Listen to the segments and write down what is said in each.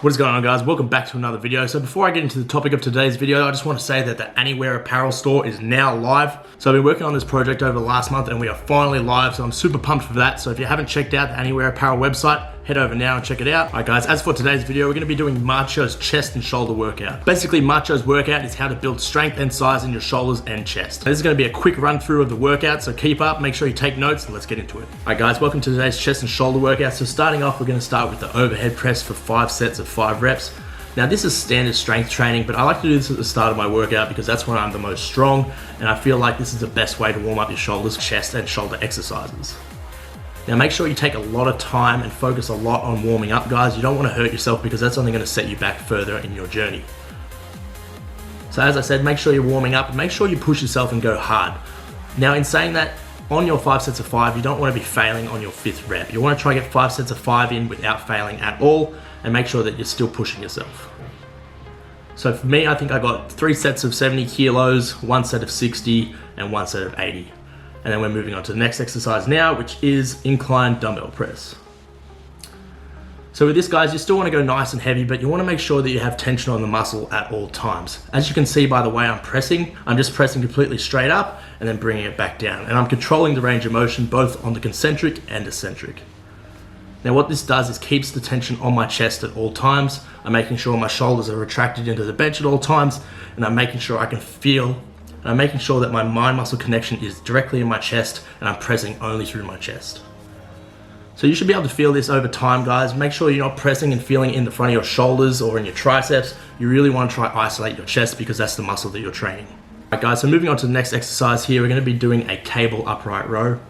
What is going on, guys? Welcome back to another video. So before I get into the topic of today's video, I just want to say that the Aniwear Apparel store is now live. So I've been working on this project over the last month and we are finally live, so I'm super pumped for that. So if you haven't checked out the Aniwear Apparel website, head over now and check it out. Alright guys, as for today's video, we're going to be doing Machio's chest and shoulder workout. Basically, Machio's workout is how to build strength and size in your shoulders and chest. This is going to be a quick run through of the workout, so keep up, make sure you take notes, and let's get into it. Alright guys, welcome to today's chest and shoulder workout. So starting off, we're going to start with the overhead press for 5 sets of 5 reps. Now this is standard strength training, but I like to do this at the start of my workout because that's when I'm the most strong, and I feel like this is the best way to warm up your shoulders, chest, and shoulder exercises. Now make sure you take a lot of time and focus a lot on warming up, guys. You don't want to hurt yourself because that's only going to set you back further in your journey. So as I said, make sure you're warming up and make sure you push yourself and go hard. Now in saying that, on your 5 sets of 5, you don't want to be failing on your 5th rep. You want to try to get 5 sets of 5 in without failing at all and make sure that you're still pushing yourself. So for me, I think I got 3 sets of 70 kilos, 1 set of 60, and 1 set of 80. And then we're moving on to the next exercise now, which is incline dumbbell press. So with this, guys, you still want to go nice and heavy, but you want to make sure that you have tension on the muscle at all times. As you can see by the way I'm pressing, I'm just pressing completely straight up and then bringing it back down. And I'm controlling the range of motion both on the concentric and eccentric. Now what this does is keeps the tension on my chest at all times. I'm making sure my shoulders are retracted into the bench at all times, and I'm making sure I can feel, and I'm making sure that my mind-muscle connection is directly in my chest and I'm pressing only through my chest. So you should be able to feel this over time, guys. Make sure you're not pressing and feeling in the front of your shoulders or in your triceps. You really want to try to isolate your chest because that's the muscle that you're training. Alright guys, so moving on to the next exercise here, we're going to be doing a cable upright row.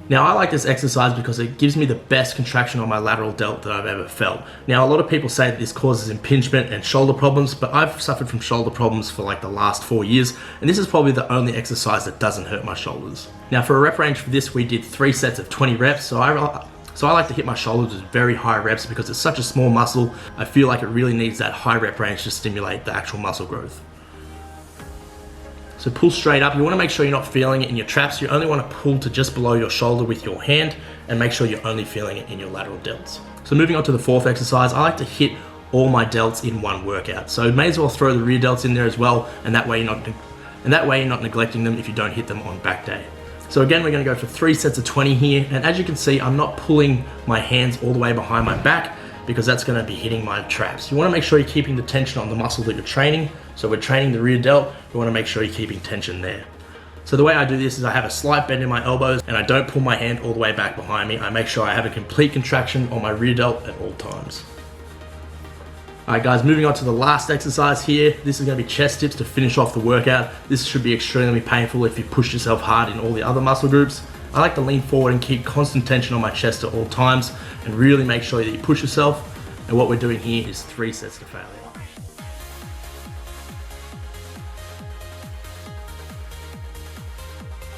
Now I like this exercise because it gives me the best contraction on my lateral delt that I've ever felt. Now a lot of people say that this causes impingement and shoulder problems, but I've suffered from shoulder problems for like the last 4 years, and this is probably the only exercise that doesn't hurt my shoulders. Now for a rep range for this, we did 3 sets of 20 reps, so I like to hit my shoulders with very high reps because it's such a small muscle. I feel like it really needs that high rep range to stimulate the actual muscle growth. So pull straight up. You want to make sure you're not feeling it in your traps. You only want to pull to just below your shoulder with your hand and make sure you're only feeling it in your lateral delts. So moving on to the 4th exercise, I like to hit all my delts in one workout. So may as well throw the rear delts in there as well, and that way you're not neglecting them if you don't hit them on back day. So again, we're going to go for 3 sets of 20 here, and as you can see, I'm not pulling my hands all the way behind my back because that's going to be hitting my traps. You want to make sure you're keeping the tension on the muscle that you're training. So we're training the rear delt, you want to make sure you're keeping tension there. So the way I do this is I have a slight bend in my elbows and I don't pull my hand all the way back behind me. I make sure I have a complete contraction on my rear delt at all times. Alright guys, moving on to the last exercise here. This is going to be chest dips to finish off the workout. This should be extremely painful if you push yourself hard in all the other muscle groups. I like to lean forward and keep constant tension on my chest at all times and really make sure that you push yourself. And what we're doing here is 3 sets to failure.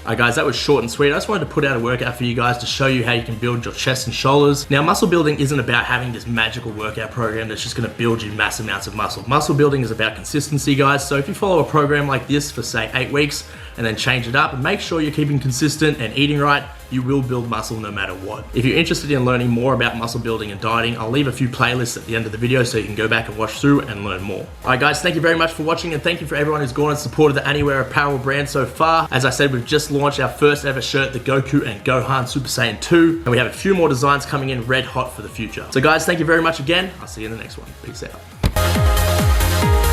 Alright guys, that was short and sweet. I just wanted to put out a workout for you guys to show you how you can build your chest and shoulders. Now muscle building isn't about having this magical workout program that's just going to build you mass amounts of muscle. Muscle building is about consistency, guys. So if you follow a program like this for say 8 weeks and then change it up and make sure you're keeping consistent and eating right, you will build muscle no matter what. If you're interested in learning more about muscle building and dieting, I'll leave a few playlists at the end of the video so you can go back and watch through and learn more. Alright guys, thank you very much for watching, and thank you for everyone who's gone and supported the Aniwear Apparel brand so far. As I said, we've just launched our first ever shirt, the Goku and Gohan Super Saiyan 2, and we have a few more designs coming in red hot for the future. So guys, thank you very much again. I'll see you in the next one. Peace out.